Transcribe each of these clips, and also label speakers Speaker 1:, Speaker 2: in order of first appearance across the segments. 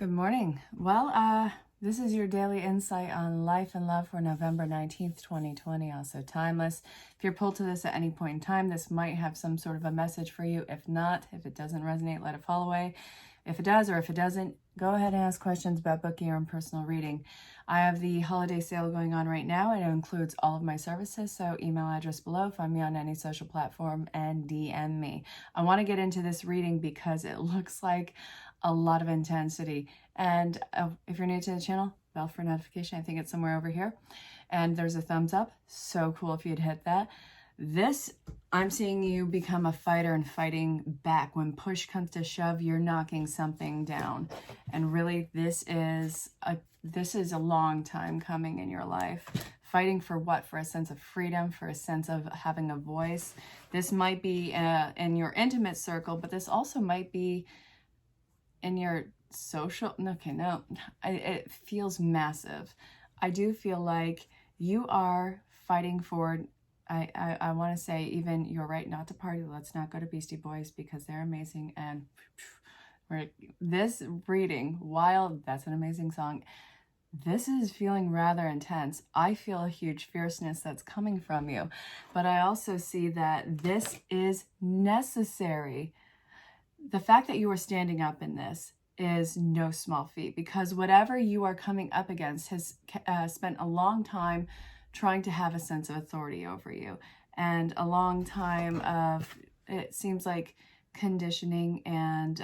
Speaker 1: Good morning. Well, this is your daily insight on life and love for November 19th, 2020, also timeless. If you're pulled to this at any point in time, this might have some sort of a message for you. If not, if it doesn't resonate, let it fall away. If it does, or if it doesn't, go ahead and ask questions about booking your own personal reading. I have the holiday sale going on right now, and it includes all of my services, so email address below, find me on any social platform, and DM me. I want to get into this reading because it looks like a lot of intensity. And if you're new to the channel, bell for notification. I think it's somewhere over here. And there's a thumbs up. So cool if you'd hit that. This, I'm seeing you become a fighter and fighting back. When push comes to shove, you're knocking something down. And really, this is a long time coming in your life. Fighting for what? For a sense of freedom, for a sense of having a voice. This might be in your intimate circle, but this also might be in your social, okay, no, it feels massive. I do feel like you are fighting for, I want to say even your right not to party. Let's not go to Beastie Boys because they're amazing. And this reading, while that's an amazing song, this is feeling rather intense. I feel a huge fierceness that's coming from you, but I also see that this is necessary. The fact that you are standing up in this is no small feat, because whatever you are coming up against has spent a long time trying to have a sense of authority over you, and a long time of, it seems like, conditioning and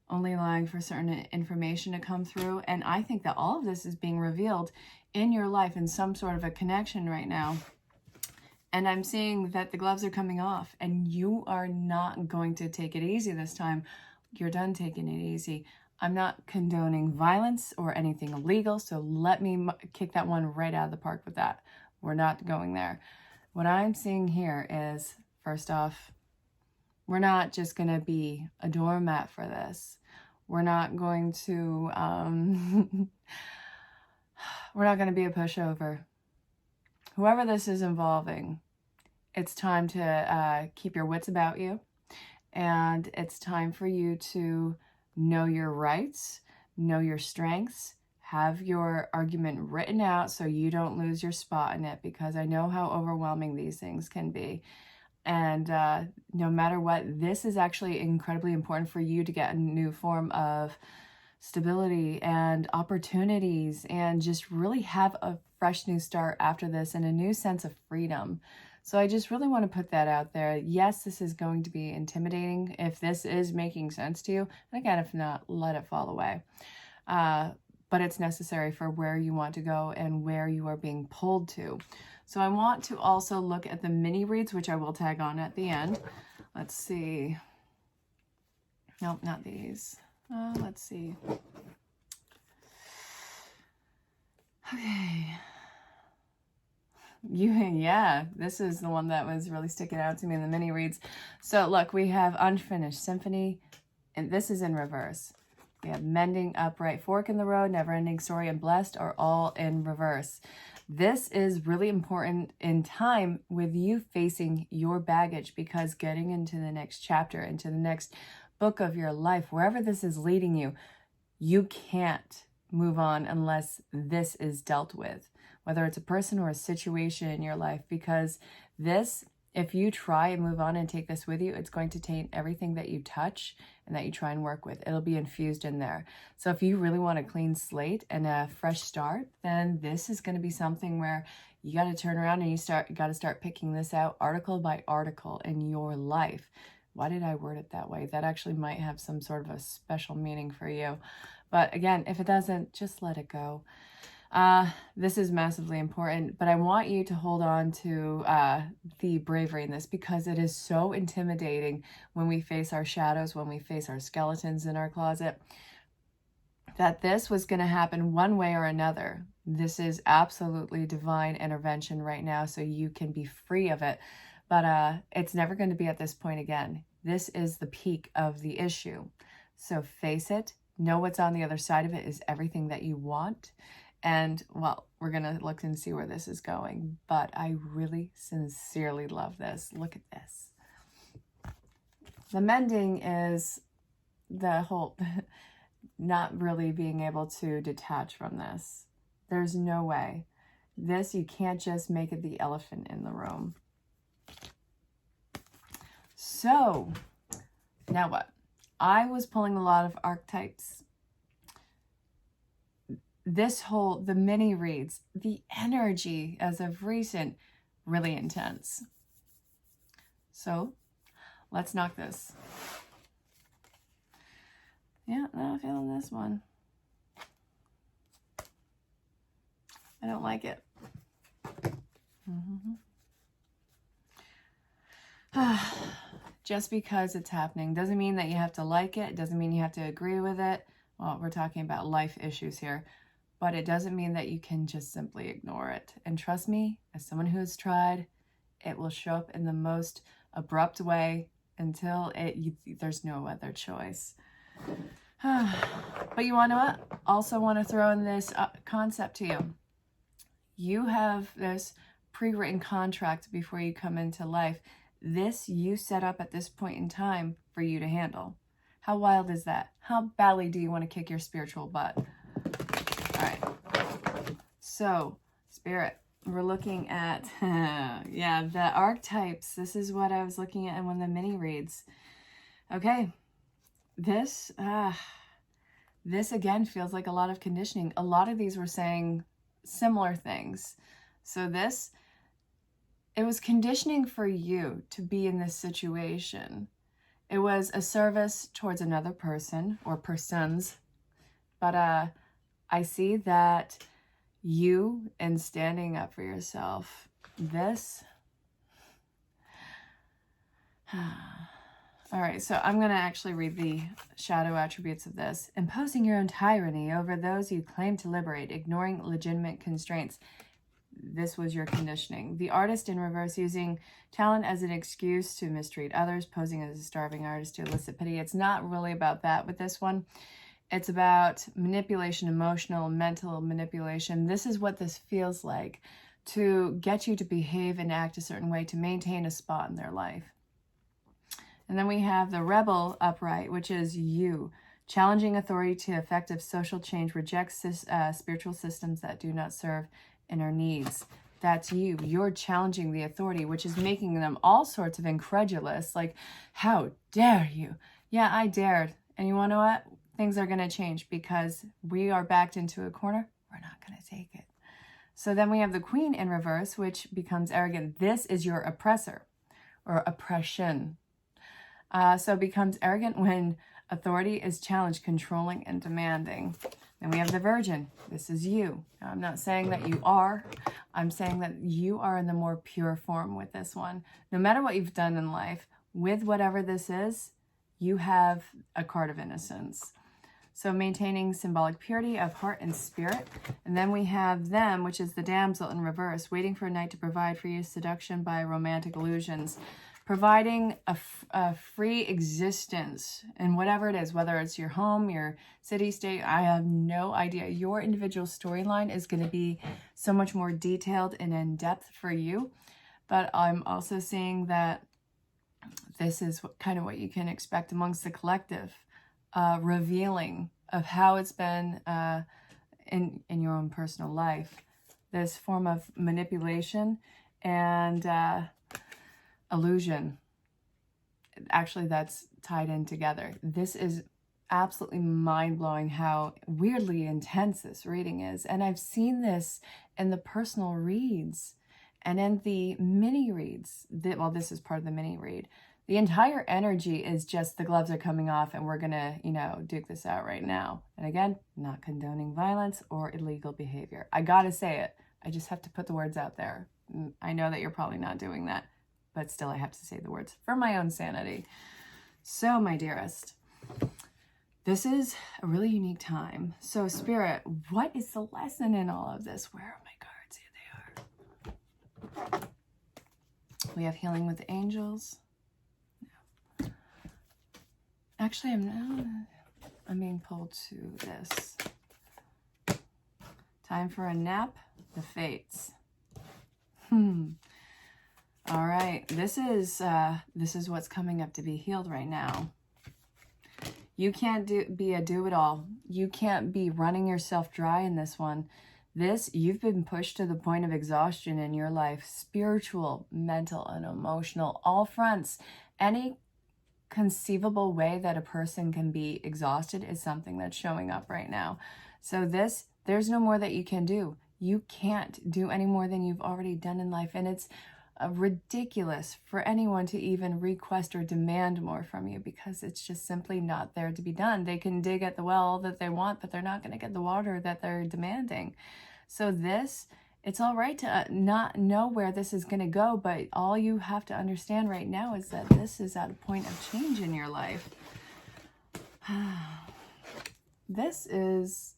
Speaker 1: only allowing for certain information to come through. And I think that all of this is being revealed in your life in some sort of a connection right now. And I'm seeing that the gloves are coming off, and you are not going to take it easy this time. You're done taking it easy. I'm not condoning violence or anything illegal, so let me kick that one right out of the park with that. We're not going there. What I'm seeing here is, first off, we're not just going to be a doormat for this. We're not going to, we're not going to be a pushover. Whoever this is involving, it's time to keep your wits about you, and it's time for you to know your rights, know your strengths, have your argument written out so you don't lose your spot in it, because I know how overwhelming these things can be. And no matter what, this is actually incredibly important for you to get a new form of stability and opportunities, and just really have a fresh new start after this and a new sense of freedom. So I just really want to put that out there. Yes, this is going to be intimidating if this is making sense to you. And again, if not, let it fall away. But it's necessary for where you want to go and where you are being pulled to. So I want to also look at the mini reads, which I will tag on at the end. Let's see. Nope, not these. Let's see. Okay. Yeah, this is the one that was really sticking out to me in the mini reads. So look, we have Unfinished Symphony, and this is in reverse. We have Mending, Upright, Fork in the Road, Never-Ending Story, and Blessed are all in reverse. This is really important in time with you facing your baggage, because getting into the next chapter, into the next book of your life, wherever this is leading you, you can't move on unless this is dealt with, whether it's a person or a situation in your life, because this, if you try and move on and take this with you, it's going to taint everything that you touch and that you try and work with. It'll be infused in there. So if you really want a clean slate and a fresh start, then this is going to be something where you got to turn around and you got to start picking this out article by article in your life. Why did I word it that way? That actually might have some sort of a special meaning for you. But again, if it doesn't, just let it go. This is massively important, but I want you to hold on to the bravery in this, because it is so intimidating when we face our shadows, when we face our skeletons in our closet, that this was going to happen one way or another. This is absolutely divine intervention right now, so you can be free of it. But it's never going to be at this point again. This is the peak of the issue. So face it. Know what's on the other side of it is everything that you want. And, well, we're going to look and see where this is going. But I really sincerely love this. Look at this. The mending is the whole... not really being able to detach from this. There's no way. This, you can't just make it the elephant in the room. So, now what? I was pulling a lot of archetypes. The mini reads, the energy as of recent, really intense. So, let's knock this. Yeah, not feeling this one. I don't like it. Just because it's happening doesn't mean that you have to like it. Doesn't mean you have to agree with it. Well, we're talking about life issues here. But it doesn't mean that you can just simply ignore it. And trust me, as someone who has tried, it will show up in the most abrupt way until there's no other choice. But you want to what? Also want to throw in this concept to you. You have this pre-written contract before you come into life. This you set up at this point in time for you to handle. How wild is that? How badly do you want to kick your spiritual butt? All right. So, Spirit, we're looking at, yeah, the archetypes. This is what I was looking at in one of the mini reads. Okay. This again feels like a lot of conditioning. A lot of these were saying similar things. So this, it was conditioning for you to be in this situation. It was a service towards another person or persons. But I see that you, in standing up for yourself, this... All right, so I'm going to actually read the shadow attributes of this. Imposing your own tyranny over those you claim to liberate, ignoring legitimate constraints. This was your conditioning. The artist in reverse, using talent as an excuse to mistreat others, posing as a starving artist to elicit pity. It's not really about that with this one. It's about manipulation, emotional, mental manipulation. This is what this feels like, to get you to behave and act a certain way to maintain a spot in their life. And then we have the rebel upright, which is you. Challenging authority to effective social change, rejects spiritual systems that do not serve inner needs. That's you. You're challenging the authority, which is making them all sorts of incredulous. Like, how dare you? Yeah, I dared. And you want to know what? Things are going to change because we are backed into a corner. We're not going to take it. So then we have the queen in reverse, which becomes arrogant. This is your oppressor or oppression. So it becomes arrogant when authority is challenged, controlling, and demanding. Then we have the virgin. This is you. Now, I'm not saying that you are. I'm saying that you are in the more pure form with this one. No matter what you've done in life, with whatever this is, you have a card of innocence. So maintaining symbolic purity of heart and spirit. And then we have them, which is the damsel in reverse, waiting for a knight to provide for you, seduction by romantic illusions. Providing a free existence in whatever it is, whether it's your home, your city, state, I have no idea. Your individual storyline is going to be so much more detailed and in-depth for you. But I'm also seeing that this is kind of what you can expect amongst the collective, revealing of how it's been in your own personal life. This form of manipulation and illusion. Actually, that's tied in together. This is absolutely mind-blowing how weirdly intense this reading is. And I've seen this in the personal reads and in the mini reads. Well, this is part of the mini read. The entire energy is just the gloves are coming off and we're going to, duke this out right now. And again, not condoning violence or illegal behavior. I got to say it. I just have to put the words out there. I know that you're probably not doing that. But still, I have to say the words for my own sanity. So, my dearest, this is a really unique time. So, Spirit, what is the lesson in all of this? Where are my cards? Here they are. We have healing with angels. No. Actually, I'm being pulled to this. Time for a nap. The fates. All right, this is what's coming up to be healed right now. You can't be a do-it-all. you can't be running yourself dry in this one. You've been pushed to the point of exhaustion in your life, spiritual, mental, and emotional, all fronts. Any conceivable way that a person can be exhausted is something that's showing up right now. So there's no more that you can do. You can't do any more than you've already done in life. And it's ridiculous for anyone to even request or demand more from you, because it's just simply not there to be done. They can dig at the well that they want, but they're not going to get the water that they're demanding. So it's all right to not know where this is going to go, but all you have to understand right now is that this is at a point of change in your life. This is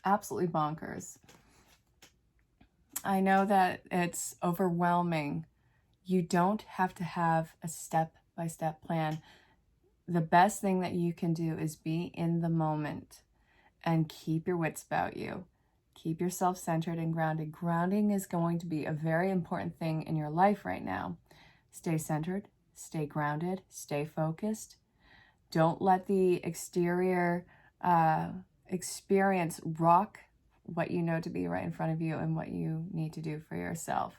Speaker 1: absolutely bonkers. I know that it's overwhelming. You don't have to have a step-by-step plan. The best thing that you can do is be in the moment and keep your wits about you. Keep yourself centered and grounded. Grounding is going to be a very important thing in your life right now. Stay centered, stay grounded, stay focused. Don't let the exterior experience rock what you know to be right in front of you and what you need to do for yourself.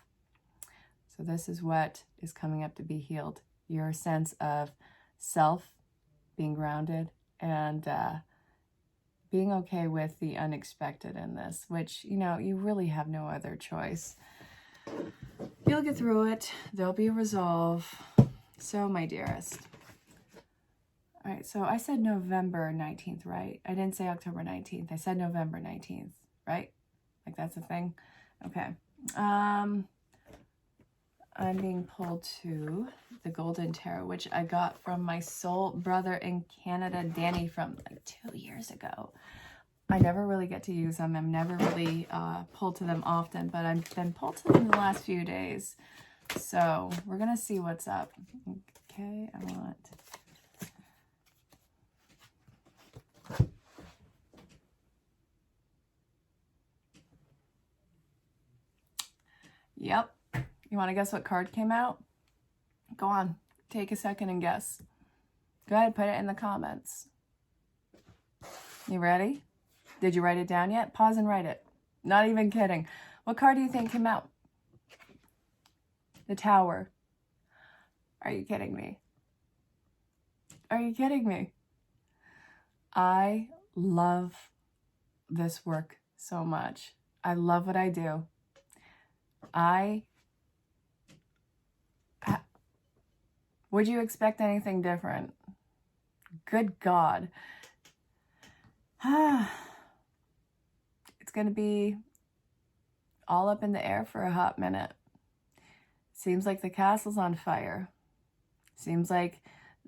Speaker 1: So this is what is coming up to be healed. Your sense of self, being grounded, and being okay with the unexpected in this, which, you really have no other choice. You'll get through it. There'll be a resolve. So, my dearest. All right, so I said November 19th, right? I didn't say October 19th. I said November 19th, right? Like, that's a thing? Okay. I'm being pulled to the Golden Tarot, which I got from my soul brother in Canada, Danny, from like 2 years ago. I never really get to use them. I'm never really pulled to them often, but I've been pulled to them in the last few days. So we're going to see what's up. Okay, I want... Yep. You want to guess what card came out? Go on. Take a second and guess. Go ahead, put it in the comments. You ready? Did you write it down yet? Pause and write it. Not even kidding. What card do you think came out? The Tower. Are you kidding me? Are you kidding me? I love this work so much. I love what I do. Would you expect anything different? Good God. It's going to be all up in the air for a hot minute. Seems like the castle's on fire. Seems like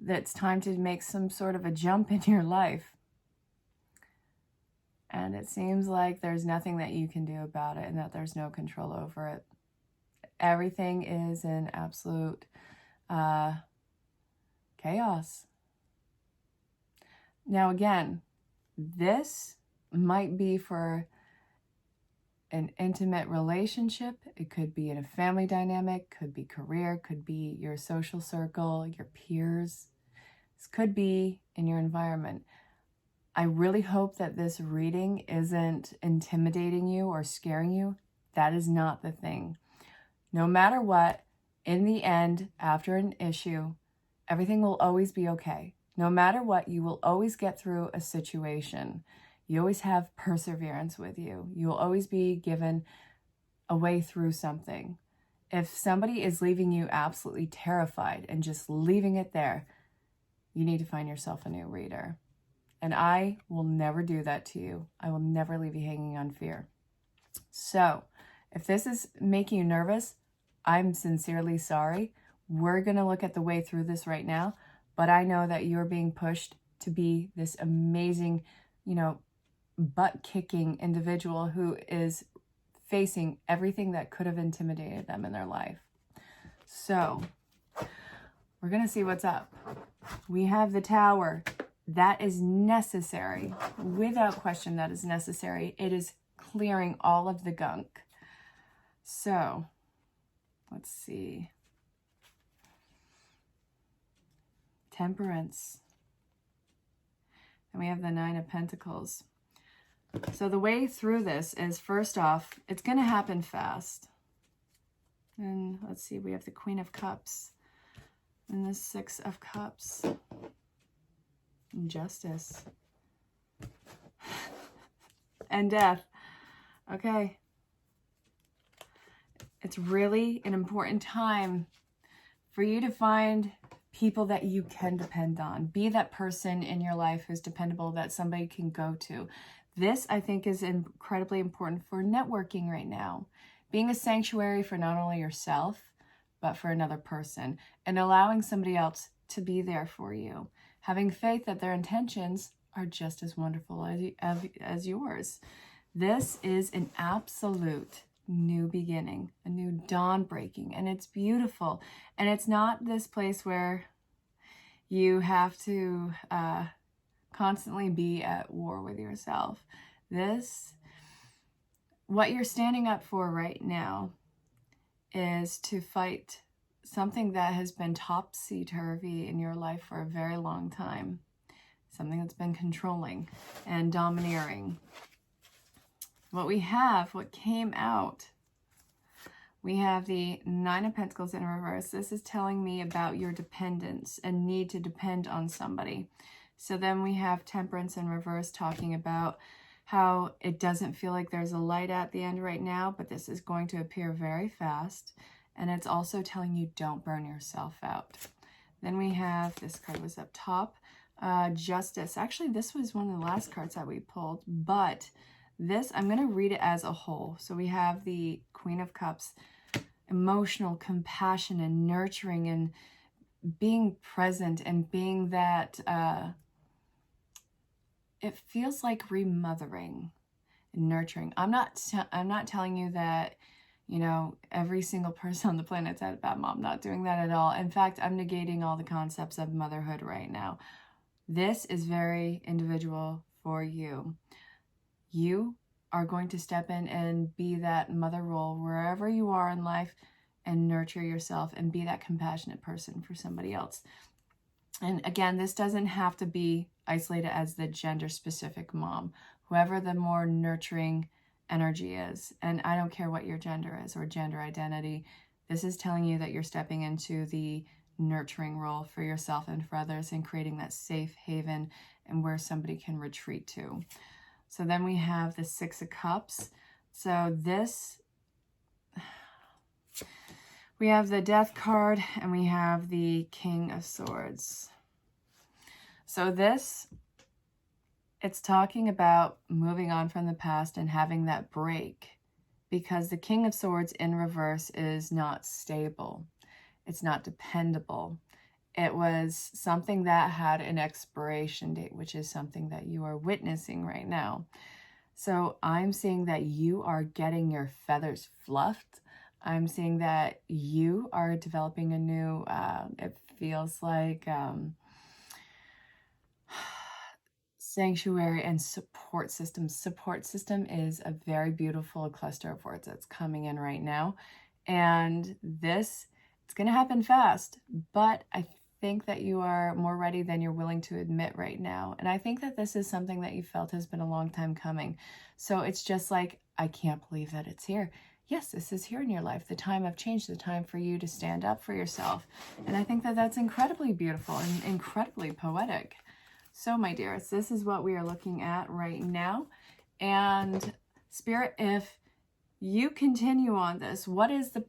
Speaker 1: it's time to make some sort of a jump in your life. And it seems like there's nothing that you can do about it and that there's no control over it. Everything is in absolute chaos. Now again, this might be for an intimate relationship. It could be in a family dynamic, could be career, could be your social circle, your peers. This could be in your environment. I really hope that this reading isn't intimidating you or scaring you. That is not the thing. No matter what, in the end, after an issue, everything will always be okay. No matter what, you will always get through a situation. You always have perseverance with you. You will always be given a way through something. If somebody is leaving you absolutely terrified and just leaving it there, you need to find yourself a new reader. And I will never do that to you. I will never leave you hanging on fear. So, if this is making you nervous, I'm sincerely sorry. We're going to look at the way through this right now. But I know that you're being pushed to be this amazing, butt-kicking individual who is facing everything that could have intimidated them in their life. So, we're going to see what's up. We have the Tower. That is necessary. Without question, that is necessary. It is clearing all of the gunk. So, let's see. Temperance. And we have the Nine of Pentacles. So the way through this is, first off, it's going to happen fast. And let's see, we have the Queen of Cups and the Six of Cups. And Justice. And Death. Okay. It's really an important time for you to find people that you can depend on. Be that person in your life who's dependable, that somebody can go to. This, I think, is incredibly important for networking right now. Being a sanctuary for not only yourself, but for another person. And allowing somebody else to be there for you. Having faith that their intentions are just as wonderful as yours. This is an absolute new beginning, a new dawn breaking, and it's beautiful. And it's not this place where you have to constantly be at war with yourself. What you're standing up for right now is to fight something that has been topsy-turvy in your life for a very long time. Something that's been controlling and domineering. What came out, we have the Nine of Pentacles in reverse. This is telling me about your dependence and need to depend on somebody. So then we have Temperance in reverse, talking about how it doesn't feel like there's a light at the end right now, but this is going to appear very fast. And it's also telling you don't burn yourself out. Then we have, this card was up top, Justice. Actually, this was one of the last cards that we pulled, but this, I'm going to read it as a whole. So we have the Queen of Cups, emotional compassion and nurturing and being present and being that, it feels like remothering and nurturing. I'm not telling you that, you know, every single person on the planet's had a bad mom. Not doing that at all. In fact, I'm negating all the concepts of motherhood right now. This is very individual for you. You are going to step in and be that mother role wherever you are in life and nurture yourself and be that compassionate person for somebody else. And again, this doesn't have to be isolated as the gender-specific mom. Whoever the more nurturing energy is, and I don't care what your gender is or gender identity, this is telling you that you're stepping into the nurturing role for yourself and for others and creating that safe haven and where somebody can retreat to. So then we have the Six of Cups. So this, we have the Death card and we have the King of Swords. So this, it's talking about moving on from the past and having that break, because the King of Swords in reverse is not stable. It's not dependable. It was something that had an expiration date, which is something that you are witnessing right now. So I'm seeing that you are getting your feathers fluffed. I'm seeing that you are developing a new, it feels like sanctuary and support system. Support system is a very beautiful cluster of words that's coming in right now. And this, it's going to happen fast, but I think that you are more ready than you're willing to admit right now. And I think that this is something that you felt has been a long time coming. So it's just like, I can't believe that it's here. Yes, this is here in your life, the time of change, the time for you to stand up for yourself. And I think that that's incredibly beautiful and incredibly poetic. So my dears, this is what we are looking at right now. And Spirit, if you continue on this, what is the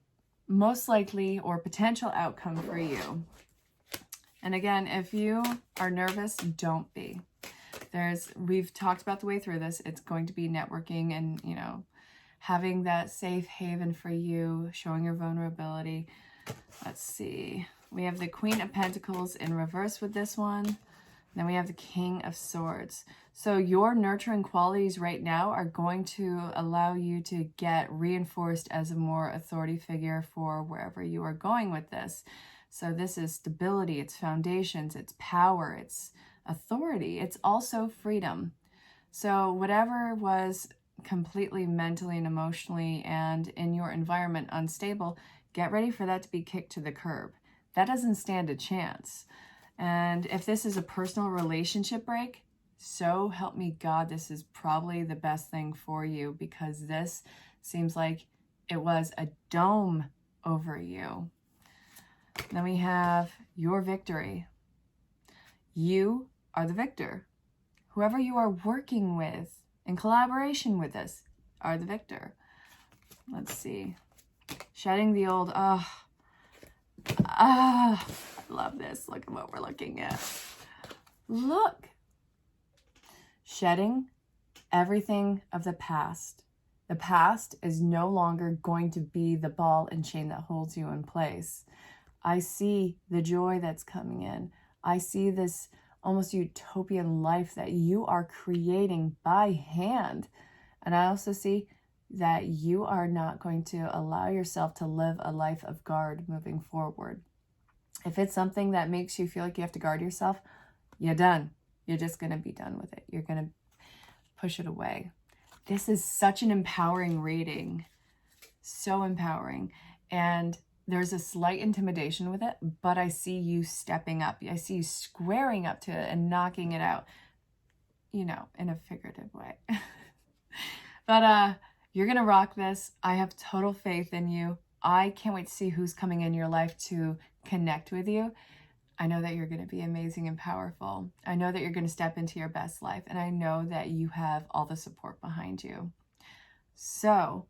Speaker 1: most likely or potential outcome for you? And again, if you are nervous, don't be. We've talked about the way through this. It's going to be networking and, you know, having that safe haven for you, showing your vulnerability. Let's see. We have the Queen of Pentacles in reverse with this one. Then we have the King of Swords. So your nurturing qualities right now are going to allow you to get reinforced as a more authority figure for wherever you are going with this. So this is stability, it's foundations, it's power, it's authority, it's also freedom. So whatever was completely mentally and emotionally and in your environment unstable, get ready for that to be kicked to the curb. That doesn't stand a chance. And if this is a personal relationship break, So help me God, this is probably the best thing for you, because this seems like it was a dome over you. Then we have your victory. You are the victor. Whoever you are working with in collaboration with this are the victor. Let's see. Shedding the old, I love this. Look at what we're looking at. Look. Shedding everything of the past. The past is no longer going to be the ball and chain that holds you in place. I see the joy that's coming in. I see this almost utopian life that you are creating by hand. And I also see that you are not going to allow yourself to live a life of guard moving forward. If it's something that makes you feel like you have to guard yourself, you're done. You're just going to be done with it. You're going to push it away. This is such an empowering reading. So empowering. And there's a slight intimidation with it, but I see you stepping up. I see you squaring up to it and knocking it out, you know, in a figurative way. But you're going to rock this. I have total faith in you. I can't wait to see who's coming in your life to connect with you. I know that you're going to be amazing and powerful. I know that you're going to step into your best life. And I know that you have all the support behind you. So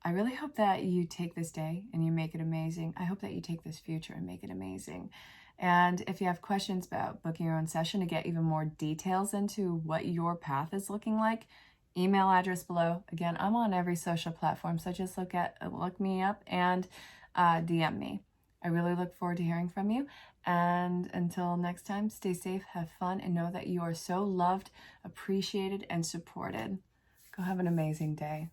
Speaker 1: I really hope that you take this day and you make it amazing. I hope that you take this future and make it amazing. And if you have questions about booking your own session to get even more details into what your path is looking like, email address below. Again, I'm on every social platform, so just look me up and DM me. I really look forward to hearing from you. And until next time, stay safe, have fun, and know that you are so loved, appreciated, and supported. Go have an amazing day.